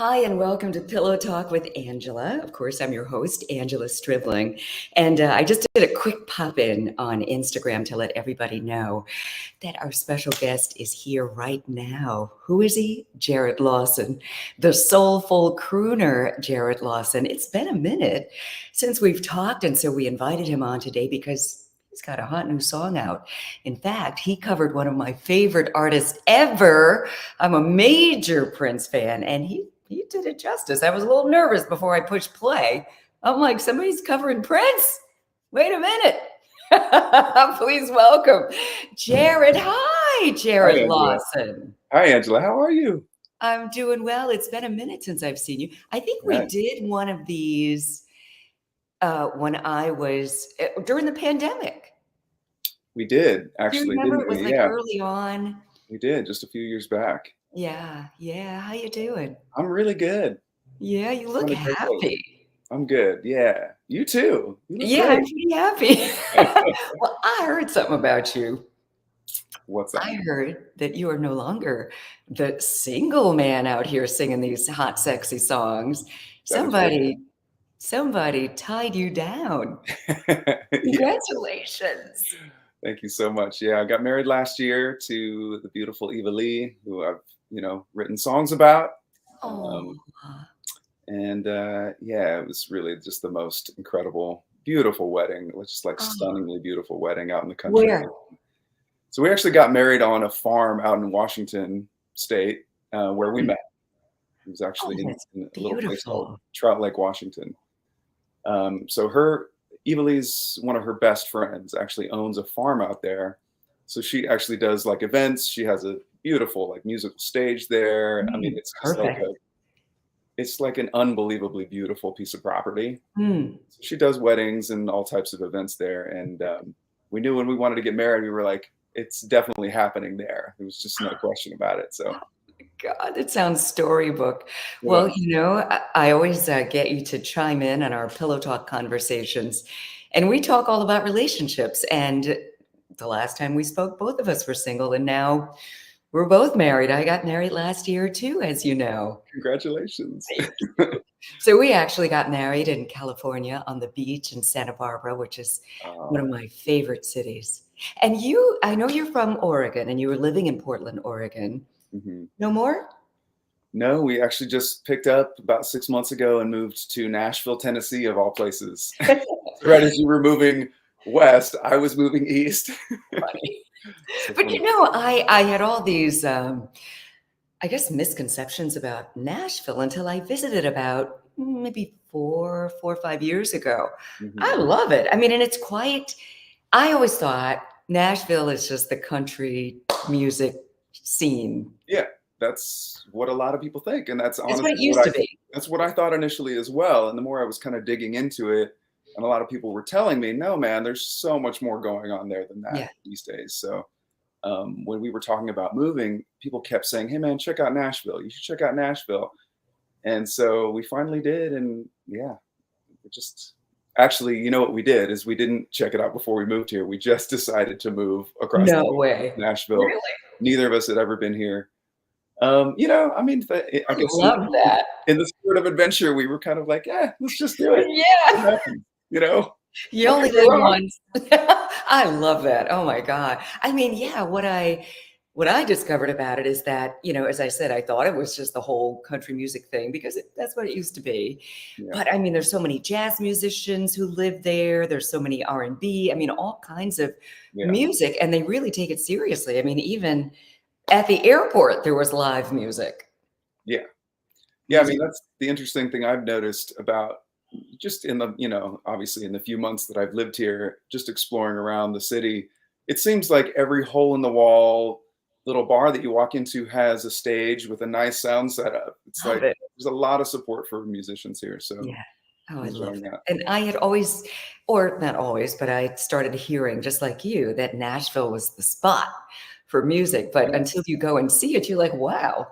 Hi, and welcome to Pillow Talk with Angela. Of course, I'm your host, Angela Stribling. And I just did a quick pop in on Instagram to let everybody know that our special guest is here right now. Who is he? Jerrod Lawson, the soulful crooner, Jerrod Lawson. It's been a minute since we've talked, and so we invited him on today because he's got a hot new song out. In fact, he covered one of my favorite artists ever. I'm a major Prince fan, and he did it justice. I was a little nervous before I pushed play. I'm like, somebody's covering Prince? Wait a minute. Please welcome Jerrod. Hi, Jerrod Hi, Lawson. Hi, Angela. How are you? I'm doing well. It's been a minute since I've seen you. I think we Right. did one of these when I was during the pandemic. We did Do you actually, remember? didn't It was we? like Yeah, early on. we did just a few years back. Yeah. How you doing? I'm really good. Yeah, you I'm look in a great place. happy. I'm good. Yeah. You too. You look Yeah, I'm great. pretty happy. Well, I heard something about you. What's that? I heard that you are no longer the single man out here singing these hot, sexy songs. That is right. Somebody tied you down. Yeah. Congratulations. Thank you so much. Yeah, I got married last year to the beautiful Eva Lee, who I've, written songs about. Oh, Um, and yeah, it was really just the most incredible, beautiful wedding. It was just like oh. stunningly beautiful wedding out in the country. Where? So we actually got married on a farm out in Washington State, where we met. It was Oh, actually in that's a little place called beautiful. Trout Lake, Washington. So Eva Lee's one of her best friends actually owns a farm out there. So she actually does like events. She has a beautiful like musical stage there. I mean, it's just like Perfect. it's like an unbelievably beautiful piece of property. Mm. So she does weddings and all types of events there. And we knew when we wanted to get married, we were like, it's definitely happening there. There was just no question about it. So God, it sounds storybook. it Well, was. I always get you to chime in on our Pillow Talk conversations, and we talk all about relationships. And the last time we spoke, both of us were single, and now we're both married. I got married last year too, as you know. Congratulations. So we actually got married in California on the beach in Santa Barbara, which is one of my favorite cities. And I know you're from Oregon, and you were living in Portland, Oregon. Mhm. No more? No, we actually just picked up about 6 months ago and moved to Nashville, Tennessee, of all places. Right as you were moving west, I was moving east. Funny. So But funny. I had all these, I guess, misconceptions about Nashville until I visited about maybe 4 or 5 years ago. I Mhm. love it. I mean, and it's quite, I always thought Nashville is just the country music scene. Yeah, that's what a lot of people think, and that's It's what it honestly used to be. that's what I thought initially as well. And the more I was kind of digging into it, and a lot of people were telling me, "No, man, there's so much more going on there than that Yeah. these days." So when we were talking about moving, people kept saying, "Hey, man, check out Nashville. You should check out Nashville." And so we finally did, and yeah, it just actually, you know what we did is we didn't check it out before we moved here. We just decided to move across No the way. Nashville. Really? Neither of us had ever been here. I mean, I I guess love that. in the spirit of adventure, we were kind of like, yeah, let's just do it. What Yeah. happens? You know, You what only could go live wrong? once. I love that. Oh my God. I mean, yeah, what I discovered about it is that, as I said, I thought it was just the whole country music thing because that's what it used to be. Yeah, But I mean, there's so many jazz musicians who live there. There's so many R&B. I mean, all kinds of yeah, music, and they really take it seriously. I mean, even at the airport, there was live music. yeah, yeah. I Music. mean, that's the interesting thing I've noticed about just in the, obviously in the few months that I've lived here, just exploring around the city. It seems like every hole in the wall little bar that you walk into has a stage with a nice sound setup. It's Love like it. there's a lot of support for musicians here, so Yeah. Oh, I'm I love enjoying that. that. And I had always, or not always, but I started hearing, just like you, that Nashville was the spot for music. But Yeah, until you go and see it, you're like, wow.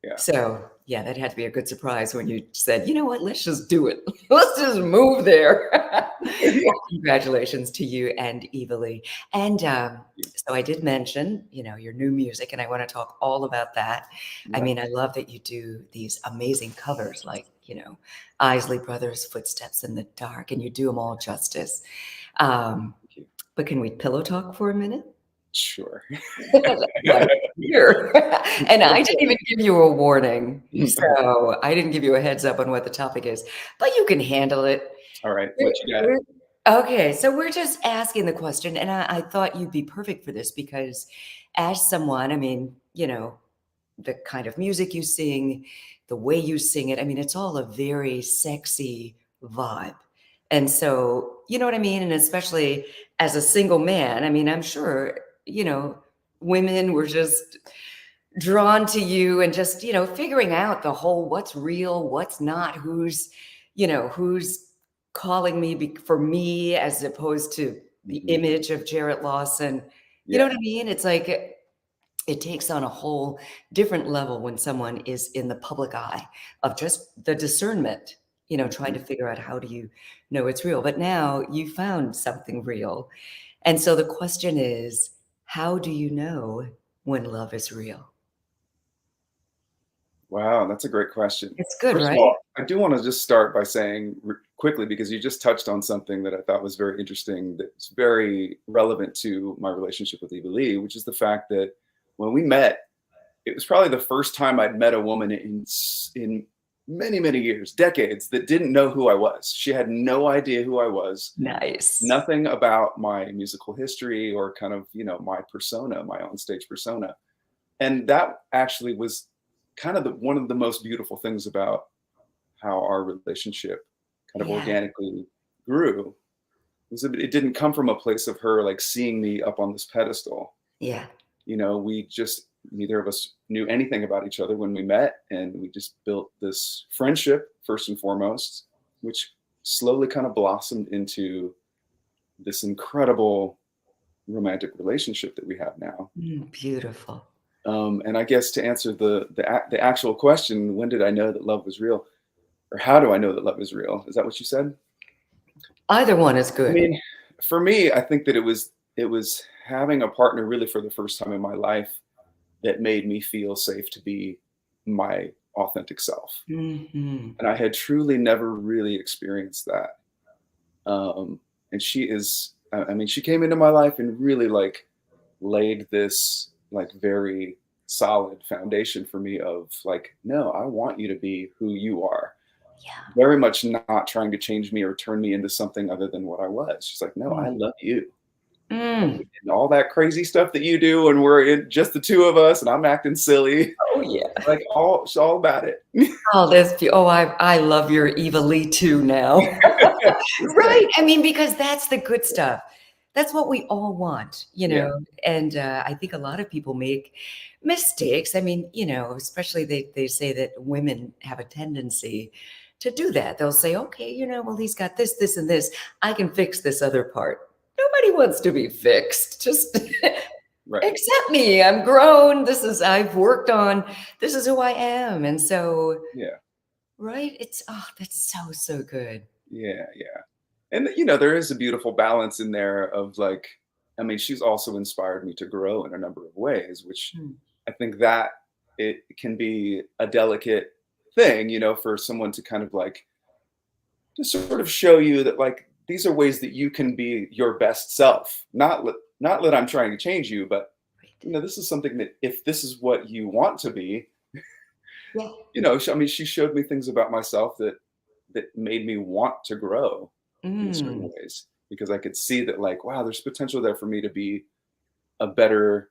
yeah. So Yeah, that had to be a good surprise when you said, you know what, let's just do it. Let's just move there. Well, congratulations to you and Evalie. And so I did mention, your new music, and I want to talk all about that. I Yeah. mean, I love that you do these amazing covers like, Isley Brothers, Footsteps in the Dark, and you do them all justice. Thank you. But can we pillow talk for a minute? Sure. That's why I'm here. And I didn't even give you a warning. So I didn't give you a heads up on what the topic is, but you can handle it. All right. What you got? Okay, so we're just asking the question, and I thought you'd be perfect for this because as someone, I mean, the kind of music you sing, the way you sing it, I mean, it's all a very sexy vibe. And so, you know what I mean? And especially as a single man, I mean, I'm sure, women were just drawn to you and just, figuring out the whole what's real, what's not, who's calling me for me as opposed to the image of Jerrod Lawson. You know what I mean? It's like it takes on a whole different level when someone is in the public eye of just the discernment, trying to figure out how do you know it's real. But now you found something real. And so the question is, how do you know when love is real? Wow, that's a great question. It's good, First right? of all, I do want to just start by saying quickly, because you just touched on something that I thought was very interesting, that's very relevant to my relationship with Evalie, which is the fact that when we met, it was probably the first time I'd met a woman in many, many years, decades, that didn't know who I was. She had no idea who I was. Nice. Nothing about my musical history or kind of, my persona, my on-stage persona. And that actually was kind of one of the most beautiful things about how our relationship kind of organically grew was that it didn't come from a place of her like seeing me up on this pedestal. Yeah. We just, neither of us knew anything about each other when we met, and we just built this friendship first and foremost, which slowly kind of blossomed into this incredible romantic relationship that we have now. Beautiful. And I guess to answer the actual question, when did I know that love was real, or how do I know that love is real? Is that what you said? Either one is good. I mean, for me, I think that it was having a partner really for the first time in my life that made me feel safe to be my authentic self. And I had truly never really experienced that. And she is, I mean, she came into my life and really like laid this like very solid foundation for me of like, no, I want you to be who you are. Yeah. Very much not trying to change me or turn me into something other than what I was. She's like, no, I love you. And all that crazy stuff that you do when we're in just the two of us and I'm acting silly. Oh yeah. Like it's all about it. I love your Evalie too now. Right. I mean, because that's the good stuff. That's what we all want, and I think a lot of people make mistakes. I mean, especially they say that women have a tendency to do that. They'll say, okay, well, he's got this, this, and this. I can fix this other part. Nobody wants to be fixed. Just accept me. I'm grown. I've worked on, this is who I am. And so, right. That's so good. Yeah. And there is a beautiful balance in there of like, I mean, she's also inspired me to grow in a number of ways, which I think that it can be a delicate thing, for someone to kind of like, to sort of show you that like, these are ways that you can be your best self. Not that I'm trying to change you, but this is something that if this is what you want to be, I mean, she showed me things about myself that made me want to grow in certain ways, because I could see that like, wow, there's potential there for me to be a better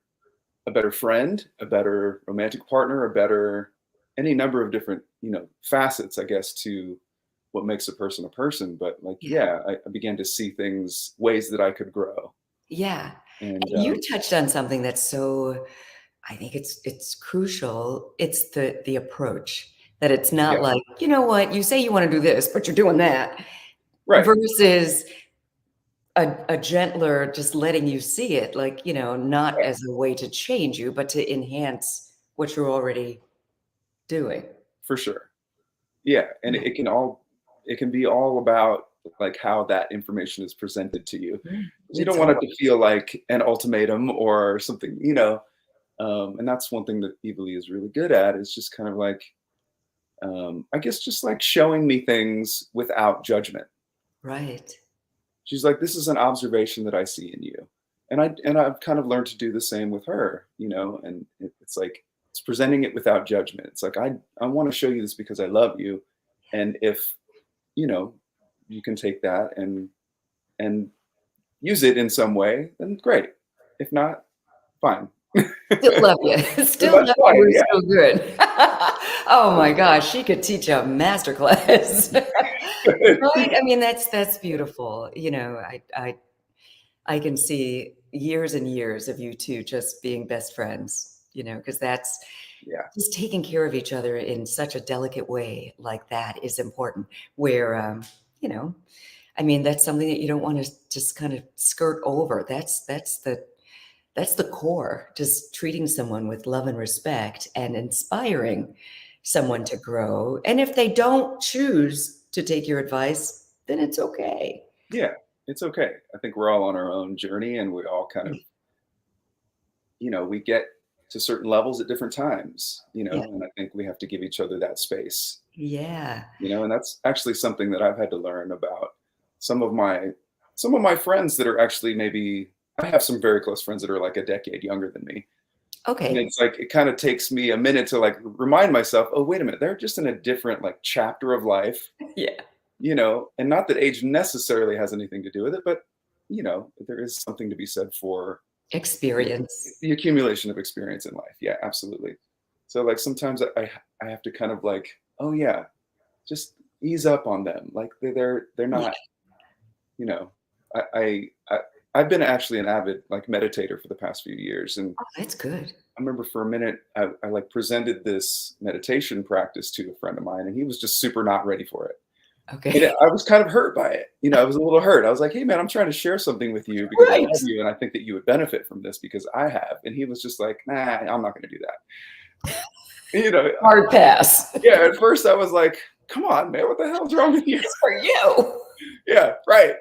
friend, a better romantic partner, any number of different, facets, I guess, to what makes a person. But like, I began to see ways that I could grow. Yeah. And you touched on something that's I think it's crucial. It's the approach, that it's not like, you know what, you say you want to do this, but you're doing that. Right. Versus a gentler, just letting you see it, like, not as a way to change you, but to enhance what you're already doing. for sure. Yeah, and Yeah. it can be all about like how that information is presented to you. Mm. 'Cause you don't It's want it all to feel like an ultimatum or something, you know. And that's one thing that Evilly is really good at is just kind of like, I guess just like showing me things without judgment. right. She's like, this is an observation that I see in you. And I've kind of learned to do the same with her, you know, and it's like it's presenting it without judgment. It's like I want to show you this because I love you. And if, you know, you can take that and use it in some way, then great. If not, fine. Still love you. Then Still that's love you. fine. We're Yeah. still good. Oh my gosh, she could teach a master class. Right? I mean, that's beautiful. You know, I can see years and years of you two just being best friends, you know, because that's Yeah. just taking care of each other in such a delicate way like that is important. Where, you know, I mean, that's something that you don't want to just kind of skirt over. That's the core, just treating someone with love and respect and inspiring someone to grow. And if they don't choose to take your advice, then it's okay. Yeah. It's okay. I think we're all on our own journey and we all kind of, you know, we get to certain levels at different times, you Yeah. know, and I think we have to give each other that space, Yeah. you know, and that's actually something that I've had to learn about some of my some of my friends that are actually maybe I have some very close friends that are like a decade younger than me. And Okay. it's like it kind of takes me a minute to like remind myself, oh, wait a minute, they're just in a different like chapter of life, Yeah. you know, and not that age necessarily has anything to do with it, but you know, there is something to be said for the Experience. the accumulation of experience in life. Yeah, absolutely. So like sometimes I have to kind of like, oh yeah, just ease up on them. Like they're Yeah. not, you know, I I've been actually an avid like meditator for the past few years, and Oh, that's good. I remember for a minute I like presented this meditation practice to a friend of mine, and he was just super not ready for it. And Okay. I was kind of hurt by it. You know, I was a little hurt. I was like, "Hey, man, I'm trying to share something with you because I Right. love you, and I think that you would benefit from this because I have." And he was just like, "Nah, I'm not going to do that." You know, Hard pass. yeah. At first, I was like, "Come on, man, what the hell's wrong with you?" It's for you. Yeah, right.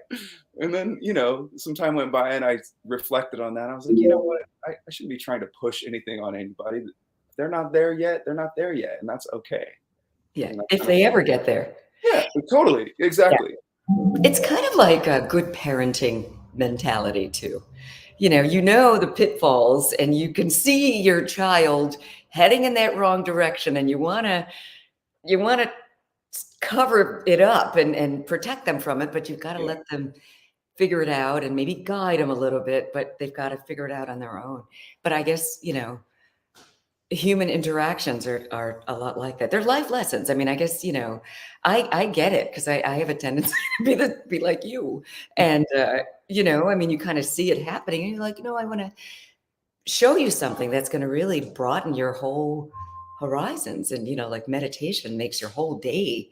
And then, you know, some time went by and I reflected on that. I was like, you know what? I shouldn't be trying to push anything on anybody. If they're not there yet, they're not there yet. And that's okay. Yeah. And I If kind of they like, ever get there. yeah, totally. Yeah. Exactly. It's kind of like a good parenting mentality too. You know the pitfalls and you can see your child heading in that wrong direction and you want to cover it up and protect them from it, but you've got to Yeah. let them figure it out and maybe guide them a little bit, but they've got to figure it out on their own. But I guess, human interactions are a lot like that. They're life lessons. I mean, I guess, I get it because I have a tendency to be like you. And I mean, you kind of see it happening and you're like, I want to show you something that's going to really broaden your whole horizons. And, like meditation makes your whole day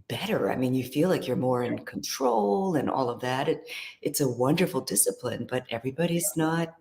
better. I mean, you feel like you're more in control and all of that. It's a wonderful discipline, but everybody's not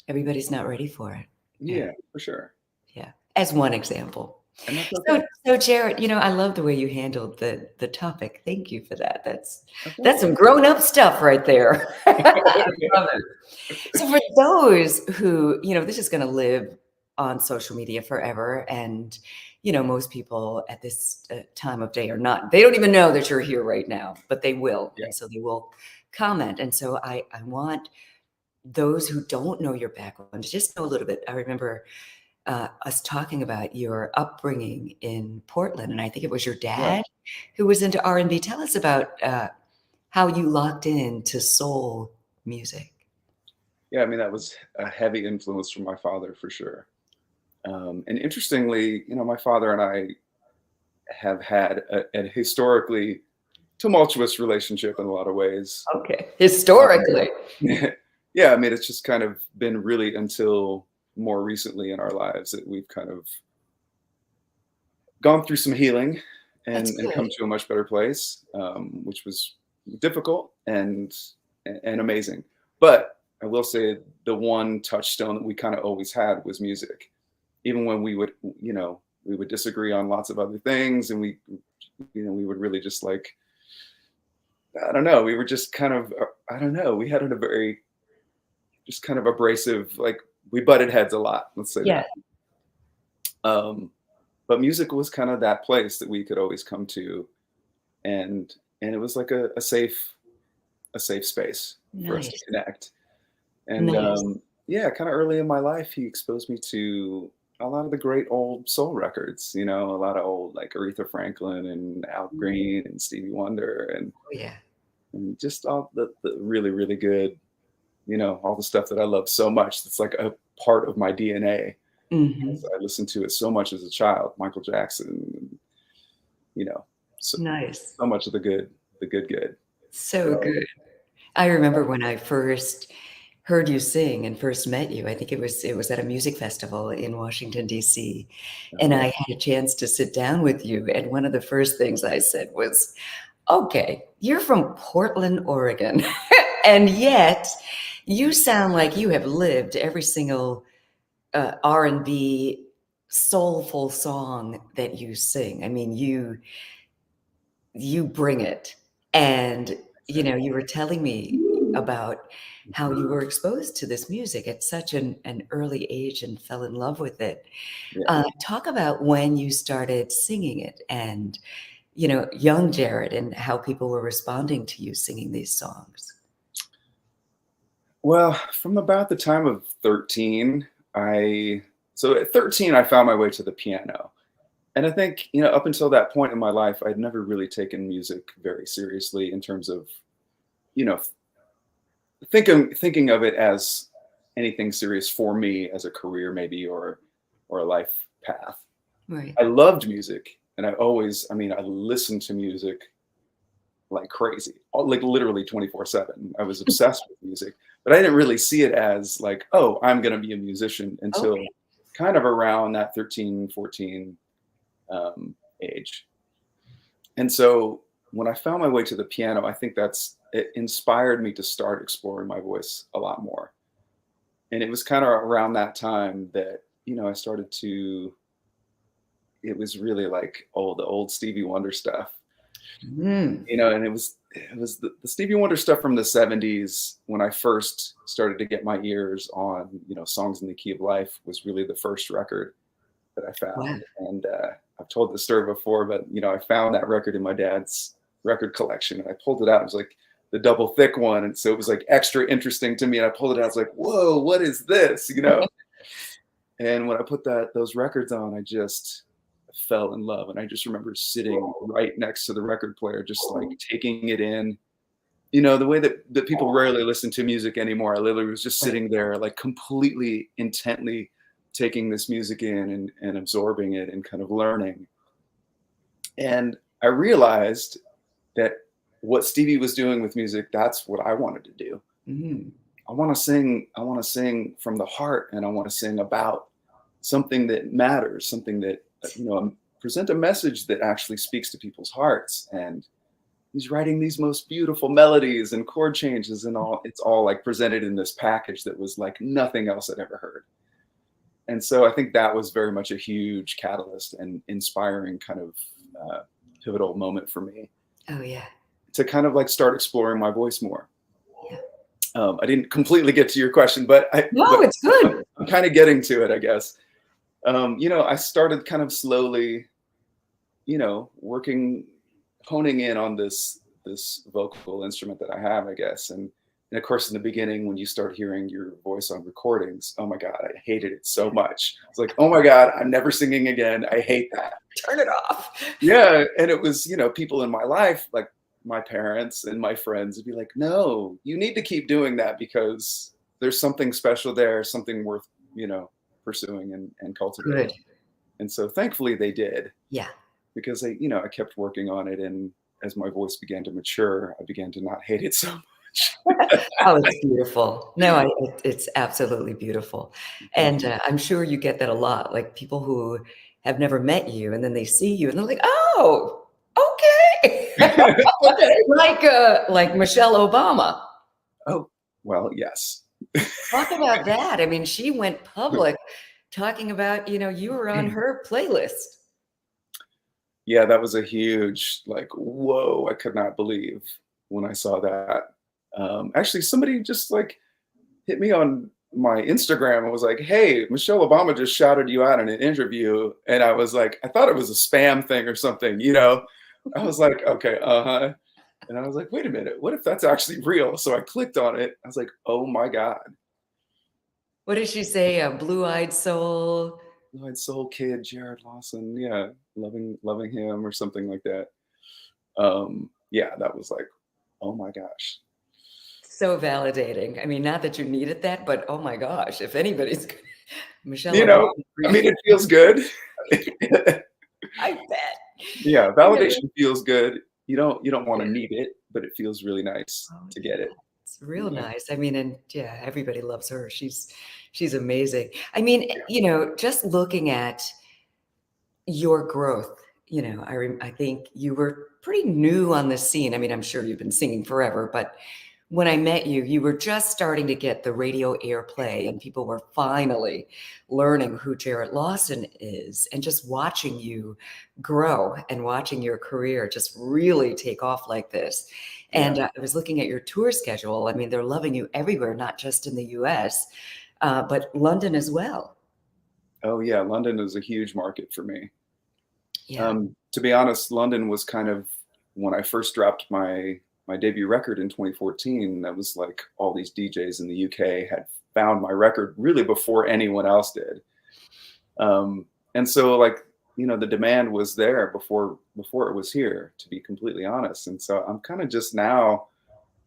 ready for it. Yeah. Yeah, for sure. Yeah, as one example. And that's So okay. so Jerrod, I love the way you handled the topic. Thank you for that. That's That's okay. some grown-up stuff right there. I love it. So for those who, this is gonna live on social media forever, and, most people at this, time of day they don't even know that you're here right now, but they will, Yeah. and so they will comment, and so I want those who don't know your background to just know a little bit. I remember us talking about your upbringing in Portland, and I think it was your Right. dad who was into R&B. Tell us about how you locked into soul music. Yeah. I mean, that was a heavy influence from my father for sure. And interestingly, you know, my father and I have had a historically tumultuous relationship in a lot of ways. Okay, Um, historically. yeah, I mean, it's just kind of been really until more recently in our lives that we've kind of gone through some healing That's and good. come to a much better place, which was difficult and amazing. But I will say the one touchstone that we kind of always had was music. Even when we would, you know, we would disagree on lots of other things, and we would really just like, I don't know, we were just kind of, I don't know, we had a very just kind of abrasive, like we butted heads a lot. Let's say Yeah. that. But music was kind of that place that we could always come to, and it was like a safe space for us to Nice. connect. And Nice. yeah, kind of early in my life, he exposed me to a lot of the great old soul records. A lot of old like Aretha Franklin and Al Green and Stevie Wonder Oh, yeah. and just all the really really good, all the stuff that I love so much. That's like a part of my DNA. Hmm. I listened to it so much as a child. Michael Jackson, you know, so, Nice. so much of the good, good. So So, good. I remember when I first heard you sing and first met you. I think it was at a music festival in Washington, D.C. And yeah. I had a chance to sit down with you. And one of the first things I said was, okay, you're from Portland, Oregon. And yet you sound like you have lived every single R&B soulful song that you sing. I mean, you bring it. And you were telling me about how you were exposed to this music at such an early age and fell in love with it. Yeah. Talk about when you started singing it and young Jerrod and how people were responding to you singing these songs. Well, from about the time of 13, so at 13, I found my way to the piano. And I think, up until that point in my life, I'd never really taken music very seriously in terms of, you know, thinking of it as anything serious for me as a career, maybe, or a life path. Right. I loved music, and I listened to music like crazy, like literally 24/7. I was obsessed with music, but I didn't really see it as like, oh, I'm going to be a musician until Okay. kind of around that 13, 14 age. And so when I found my way to the piano, I think it inspired me to start exploring my voice a lot more. And it was kind of around that time that, I started to, it was really like the old Stevie Wonder stuff, Mm. and it was the Stevie Wonder stuff from the 70s when I first started to get my ears on, Songs in the Key of Life was really the first record that I Wow. found. And I've told this story before, but I found that record in my dad's record collection, and I pulled it out. It was like the double thick one, and so it was like extra interesting to me. And I pulled it out. I was like, "Whoa, what is this?" And when I put those records on, I just fell in love. And I just remember sitting right next to the record player, just like taking it in. The way that people rarely listen to music anymore. I literally was just Right. sitting there, like completely intently taking this music in and absorbing it and kind of learning. And I realized that what Stevie was doing with music, that's what I wanted to do. Mm. I want to sing from the heart, and I want to sing about something that matters, something that, present a message that actually speaks to people's hearts. And he's writing these most beautiful melodies and chord changes and all. It's all like presented in this package that was like nothing else I'd ever heard. And so I think that was very much a huge catalyst and inspiring kind of pivotal moment for me Oh, yeah. to kind of like start exploring my voice more. Yeah. I didn't completely get to your question, but No, it's good. I'm kind of getting to it, I guess. I started kind of slowly, honing in on this vocal instrument that I have, I guess. And of course, in the beginning, when you start hearing your voice on recordings, oh my God, I hated it so much. It's like, oh my God, I'm never singing again. I hate that. Turn it off. Yeah. And it was, people in my life, like my parents and my friends would be like, no, you need to keep doing that because there's something special there, something worth, pursuing and cultivating. Good. And so thankfully they did, Yeah. because I kept working on it. And as my voice began to mature, I began to not hate it so much. Oh, it's beautiful. No, it's absolutely beautiful. And I'm sure you get that a lot, like people who have never met you and then they see you and they're like, oh, okay. Okay. Like Michelle Obama. Oh, well, yes. Talk about that. I mean, she went public talking about, you were on her playlist. Yeah, that was a huge, like, whoa, I could not believe when I saw that. Actually, somebody just like hit me on my Instagram and was like, "Hey, Michelle Obama just shouted you out in an interview." And I was like, I thought it was a spam thing or something, you know? I was like, okay, uh-huh. And I was like, wait a minute, what if that's actually real? So I clicked on it. I was like, oh my God. What did she say? A blue-eyed soul? Blue-eyed soul kid, Jerrod Lawson. Yeah, loving him or something like that. Yeah, that was like, oh my gosh. So validating. I mean, not that you needed that, but oh my gosh, if anybody's Michelle You know, I Obama. mean, it feels good. I bet. Yeah, Yeah. validation feels good. You don't want to need it, but it feels really nice Oh, to yeah. get it. It's real You know? nice. I mean, and yeah, everybody loves her. She's amazing. I mean, Yeah. just looking at your growth, I think you were pretty new on the scene. I mean, I'm sure you've been singing forever, but when I met you, you were just starting to get the radio airplay, and people were finally learning who Jerrod Lawson is, and just watching you grow and watching your career just really take off like this. Yeah. And I was looking at your tour schedule. I mean, they're loving you everywhere, not just in the US, but London as well. Oh yeah, London is a huge market for me. Yeah. To be honest, London was kind of when I first dropped my debut record in 2014. That was like all these DJs in the UK had found my record really before anyone else did. And so like the demand was there before it was here, to be completely honest. And so I'm kind of just now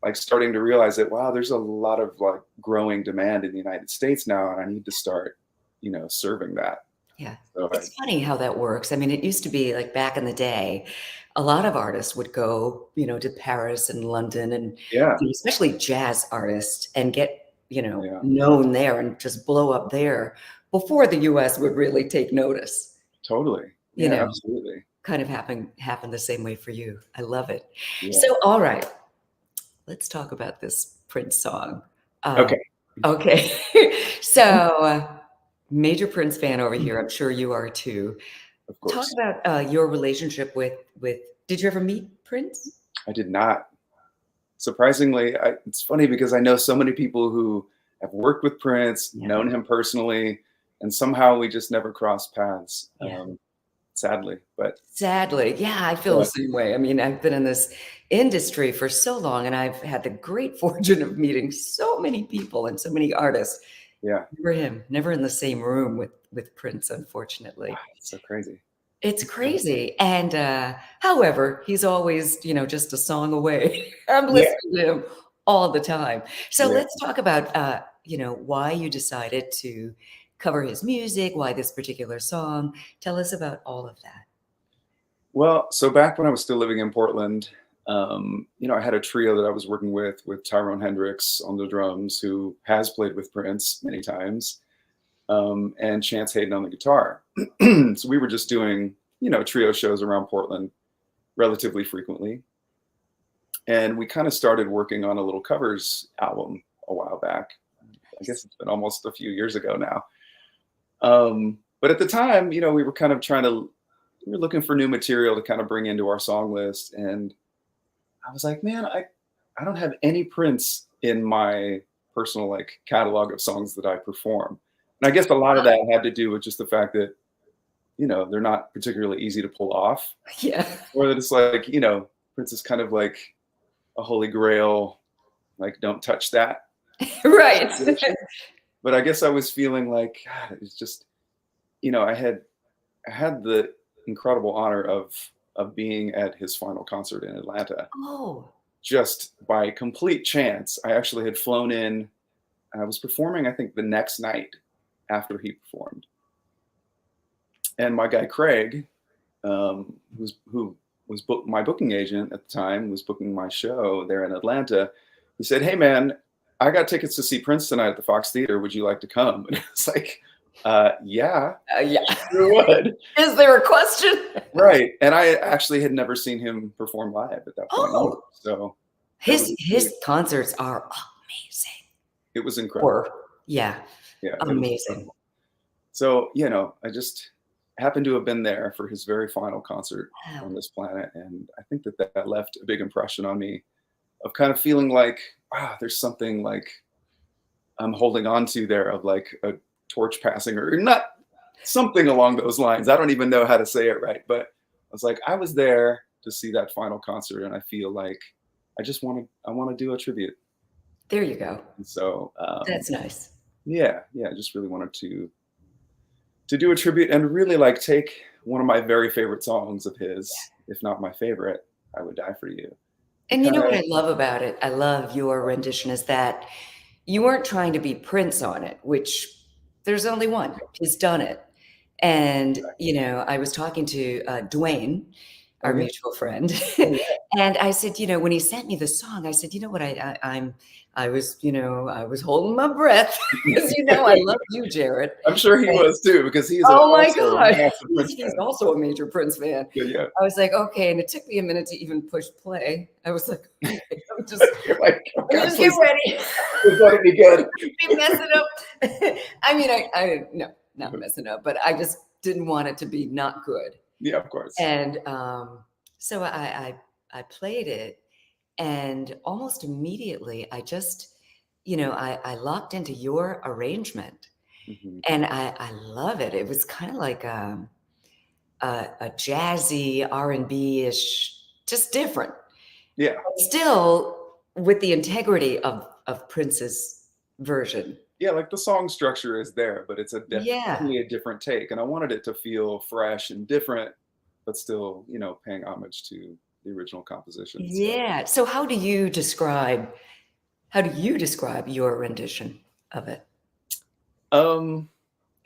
like starting to realize that wow, there's a lot of like growing demand in the United States now, and I need to start serving that. Yeah. So It's funny how that works. I mean, it used to be like back in the day, a lot of artists would go, to Paris and London and yeah, especially jazz artists and get, yeah, known there and just blow up there before the US would really take notice. totally, You yeah, know, absolutely, kind of happened the same way for you. I love it. yeah. So, all right, let's talk about this Prince song. Uh, Okay, okay. So, major Prince fan over here. I'm sure you are too. of Talk course. about your relationship with. Did you ever meet Prince? I did not. Surprisingly, it's funny because I know so many people who have worked with Prince, Yeah, known him personally, and somehow we just never crossed paths. yeah. Sadly, but Sadly, yeah, I feel the yeah, same way. I mean, I've been in this industry for so long, and I've had the great fortune of meeting so many people and so many artists. yeah, Never him, never in the same room with Prince, unfortunately. it's so crazy. It's It's so crazy. crazy. And however, he's always, just a song away. I'm Yeah, listening to him all the time. So yeah. let's talk about why you decided to cover his music, why this particular song. Tell us about all of that. Well, so back when I was still living in Portland, I had a trio that I was working with Tyrone Hendricks on the drums, who has played with Prince many times, and Chance Hayden on the guitar. So we were just doing, trio shows around Portland relatively frequently. And we kind of started working on a little covers album a while back. I guess it's been almost a few years ago now. But at the time, we were kind of we were looking for new material to kind of bring into our song list. And I was like, man, I don't have any Prince in my personal like catalog of songs that I perform. And I guess a lot of that had to do with just the fact that, they're not particularly easy to pull off, Yeah. or that it's like, Prince is kind of like a holy grail, like don't touch that Right. situation. But I guess I was feeling like God, it's just, I had the incredible honor of being at his final concert in Atlanta. Oh, Just by complete chance, I actually had flown in. I was performing, I think, the next night after he performed, and my guy Craig, who was my booking agent at the time, was booking my show there in Atlanta. He said, "Hey, man, I got tickets to see Prince tonight at the Fox Theater. Would you like to come?" And it's like, yeah, yeah. sure would. Is there a question? Right. And I actually had never seen him perform live at that point either. Oh, So that was his concerts are amazing. it was incredible. Or yeah, Yeah, it was amazing. incredible. So, I just happened to have been there for his very final concert Wow. on this planet. And I think that left a big impression on me of kind of feeling like, wow, there's something like I'm holding on to there of like a torch passing or not something along those lines. I don't even know how to say it right, but I was like, I was there to see that final concert, and I feel like I want to do a tribute. There you go. And so, That's nice. yeah, I just really wanted to do a tribute and really like take one of my very favorite songs of his, if not my favorite, "I Would Die for You." And you Kind know what of, I love about it? I love your rendition is that you weren't trying to be Prince on it, which there's only one. He's done it. And, I was talking to Dwayne, oh our yeah, mutual friend, oh yeah. and I said, when he sent me the song, I said, you know what, I was, I was holding my breath because I love you, Jerrod. I'm sure he And was too because he's oh my also a God, massive Prince he's fan. also a major Prince fan. Yeah, yeah. I was like, okay, and it took me a minute to even push play. I was like, okay, I'm just You're like, oh, God, just get please, ready. please let it be good. Be messing up. I mean, I no, not messing up, but I just didn't want it to be not good. Yeah, of course. And so I played it, and almost immediately I just, I locked into your arrangement, Mhm. and I love it. It was kind of like a jazzy R&B ish, just different. Yeah, Still with the integrity of Prince's version. yeah. Like the song structure is there, but it's Yeah. definitely a different take, and I wanted it to feel fresh and different, but still, paying homage to the original composition. So, Yeah. So how do you describe your rendition of it? um,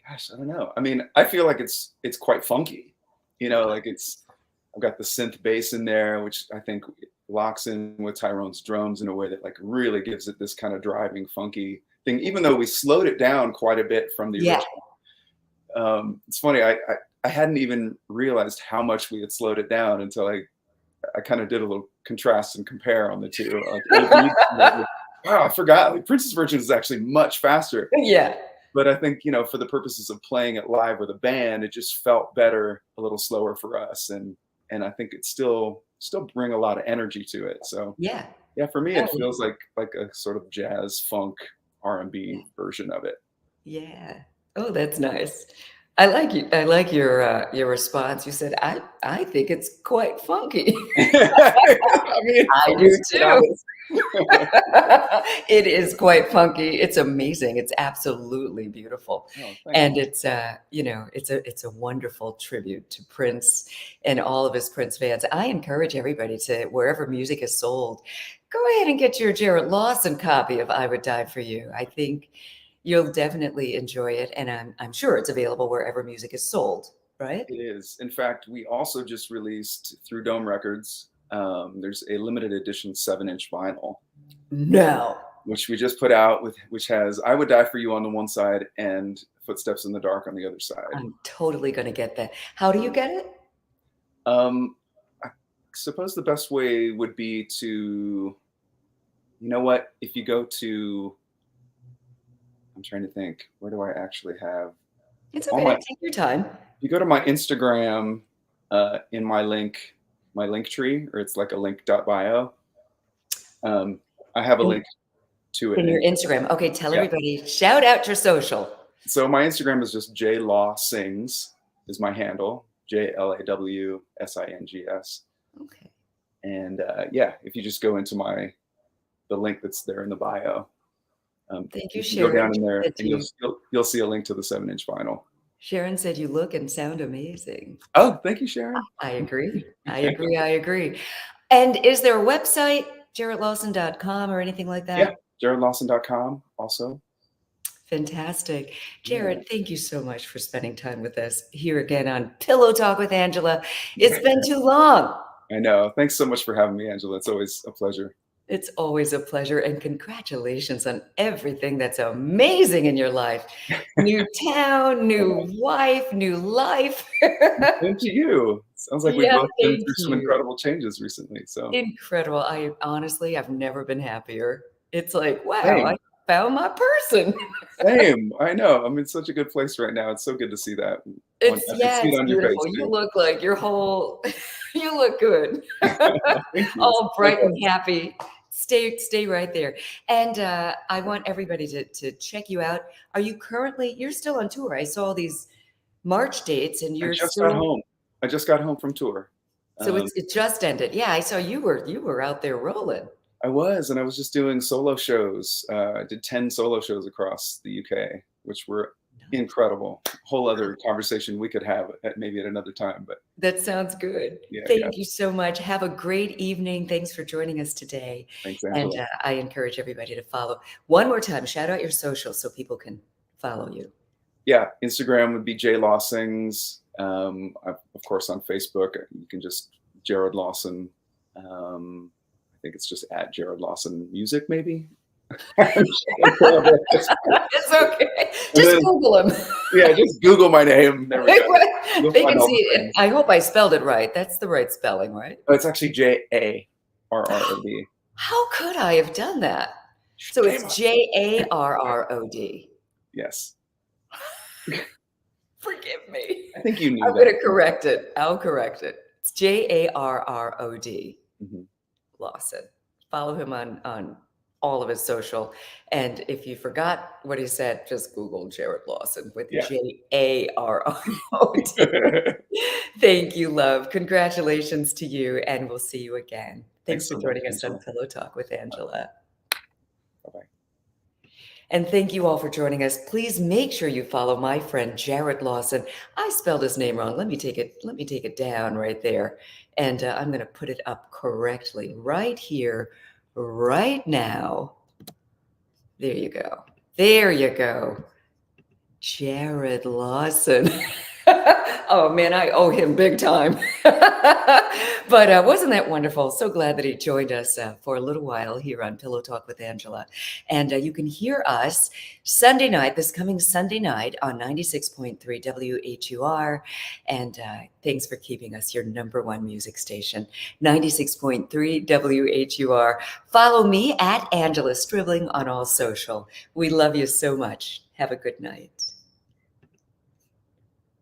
gosh, I don't know. I mean, I feel like it's quite funky. Like I've got the synth bass in there, which I think locks in with Tyrone's drums in a way that like really gives it this kind of driving, funky thing. Even though we slowed it down quite a bit from the Yeah. original. It's funny. I hadn't even realized how much we had slowed it down until I kind of did a little contrast and compare on the two. Like, wow, I forgot. Like Prince's version is actually much faster. Yeah. But I think, for the purposes of playing it live with a band, it just felt better, a little slower for us. And I think it still bring a lot of energy to it. So Yeah. yeah, for me, it Oh, feels like a sort of jazz funk R&B version of it. yeah. Oh, that's nice. I like your response. You said, I think it's quite funky. I mean, I do let's get too. honest. It is quite funky. It's amazing. It's absolutely beautiful. Oh, thank And you. it's it's a wonderful tribute to Prince and all of his Prince fans. I encourage everybody to, wherever music is sold, go ahead and get your Jerrod Lawson copy of I Would Die for You. I think you'll definitely enjoy it. And I'm sure it's available wherever music is sold, right? It is. In fact, we also just released through Dome Records. There's a limited edition 7-inch vinyl, No. which we just put out which has "I Would Die for You" on the one side and "Footsteps in the Dark" on the other side. I'm totally going to get that. How do you get it? I suppose the best way would be to, if you go to, I'm trying to think, where do I actually have It's all okay. my? Take your time. If you go to my Instagram, in my link tree, or it's like a link.bio. I have a link to it. In your Instagram. Okay, tell Yeah. everybody, shout out your social. So my Instagram is just JLawSings is my handle, JLAWSINGS. Okay. And yeah, if you just go into the link that's there in the bio, Thank you, you can go Sharon. down in there Said and you'll see a link to the 7-inch vinyl. Sharon said you look and sound amazing. Oh, thank you, Sharon. I agree. I agree. I agree. And is there a website, JerrodLawson.com or anything like that? Yeah, JerrodLawson.com also. Fantastic. Yeah. Jerrod, thank you so much for spending time with us here again on Pillow Talk with Angela. It's been too long. I know. Thanks so much for having me, Angela. It's always a pleasure. It's always a pleasure, and congratulations on everything that's amazing in your life. New town, new wife, new life. Thank you. Sounds like we've Yeah, both been thank through some you. incredible changes recently. So Incredible. I've never been happier. It's like, wow, same. I found my person. Same. I know. I'm in such a good place right now. It's so good to see that. I can see It's it on your face beautiful. You too. look like your whole you look good. Thank you. All bright and Likewise. happy. Stay right there. And I want everybody to check you out. Are you currently you're still on tour? I saw these March dates and I you're just got still home. I just got home from tour. so Um, it just ended. Yeah, I saw you were out there rolling. I was, and I was just doing solo shows. I did 10 solo shows across the UK, which were incredible. Whole other conversation we could have at maybe at another time, but That sounds good. yeah, yeah. Thank you so much. Have a great evening. Thanks for joining us today. Thanks, And Angela. I encourage everybody to follow. One more time, shout out your socials so people can follow you. Yeah, Instagram would be J Lawson's. Of course, on Facebook, you can just Jerrod Lawson. I think it's just at Jerrod Lawson Music, maybe. It's okay. Just then, Google him. yeah, just Google my name. There we go. You'll They find can all see the it. things. I hope I spelled it right. That's the right spelling, right? Oh, it's actually Jarrod. How could I have done that? So it's Jarrod. Yes. Forgive me. I think you knew I'm that. going to correct it. I'll correct it. It's Jarrod Mhm. Lawson. Follow him on all of his social. And if you forgot what he said, just Google Jerrod Lawson with Yeah. Jarrod. Thank you, love. Congratulations to you. And we'll see you again. Thanks so for much, joining us on Angela. Pillow Talk with Angela. Bye-bye. And thank you all for joining us. Please make sure you follow my friend Jerrod Lawson. I spelled his name wrong. Let me take it down right there. And I'm going to put it up correctly right here, right now. There you go. There you go. Jerrod Lawson. Oh man, I owe him big time. But wasn't that wonderful? So glad that he joined us for a little while here on Pillow Talk with Angela. And you can hear us Sunday night, this coming Sunday night on 96.3 WHUR. And thanks for keeping us your #1 music station, 96.3 WHUR. Follow me at Angela Stribling on all social. We love you so much. Have a good night.